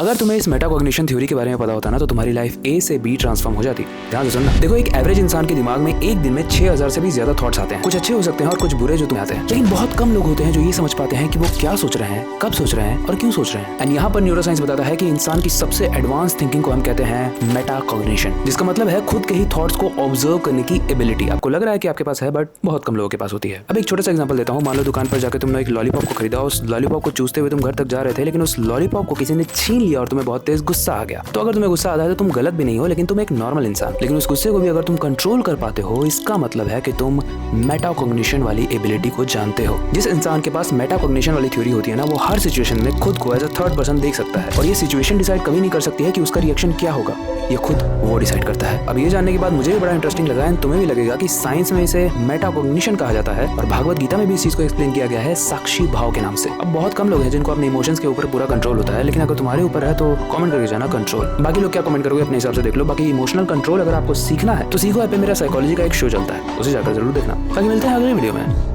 अगर तुम्हें इस मेटाकॉग्निशन थ्योरी के बारे में पता होता ना तो तुम्हारी लाइफ ए से बी ट्रांसफॉर्म हो जाती। ध्यान से सुनना। देखो, एक एवरेज इंसान के दिमाग में एक दिन में 6000 से भी ज्यादा थॉट्स आते हैं। कुछ अच्छे हो सकते हैं और कुछ बुरे जो तुम्हें आते हैं, लेकिन बहुत कम लोग होते हैं जो ये समझ पाते हैं कि वो क्या सोच रहे हैं, कब सोच रहे हैं और क्यों सोच रहे हैं। एंड यहाँ पर न्यूरोसाइंस बताता है कि इंसान की सबसे एडवांस थिंकिंग को हम कहते हैं मेटाकॉग्निशन, जिसका मतलब है खुद के ही थॉट्स को ऑब्जर्व करने की एबिलिटी। आपको लग रहा है कि आपके पास है, बट बहुत कम लोगों के पास होती है। अब एक छोटा सा एग्जांपल देता हूँ। मान लो दुकान पर जाकर तुमने एक लॉलीपॉप को खरीदा, उस लॉलीपॉप को चूसते हुए तुम घर तक जा रहे थे, लेकिन उस लॉलीपॉप को किसी ने छीन लिया और तुम्हें बहुत तेज गुस्सा आ गया। तो अगर तुम्हें गुस्सा आता है तो तुम गलत भी नहीं हो, लेकिन तुम एक नॉर्मल इंसान। लेकिन उस गुस्से को भी अगर तुम कंट्रोल कर पाते हो, इसका मतलब है कि तुम मेटाकॉग्निशन वाली एबिलिटी को जानते हो। जिस इंसान के पास मेटाकॉग्निशन वाली थ्योरी होती है ना, वो हर सिचुएशन में खुद को एज अ थर्ड पर्सन देख सकता है, और ये सिचुएशन डिसाइड कभी नहीं कर सकती है कि उसका रिएक्शन क्या होगा। ये खुद वो डिसाइड करता है। अब ये जानने के बाद मुझे भी बड़ा इंटरेस्टिंग लगा है, तुम्हें भी लगेगा कि साइंस में इसे मेटाकॉग्निशन कहा जाता है, और भागवत गीता में भी इस चीज को एक्सप्लेन किया गया है साक्षी भाव के नाम से। अब बहुत कम लोग हैं जिनको अपने इमोशंस के ऊपर पूरा कंट्रोल होता है, लेकिन अगर तुम्हारे ऊपर है तो कमेंट करके जाना कंट्रोल। बाकी लोग क्या कमेंट करोगे अपने हिसाब से देख लो। बाकी इमोशनल कंट्रोल अगर आपको सीखना है तो सीखो। ऐप पे मेरा साइकोलॉजी का एक शो चलता है, उसे जाकर जरूर देखना। बाकी मिलते हैं अगले वीडियो में।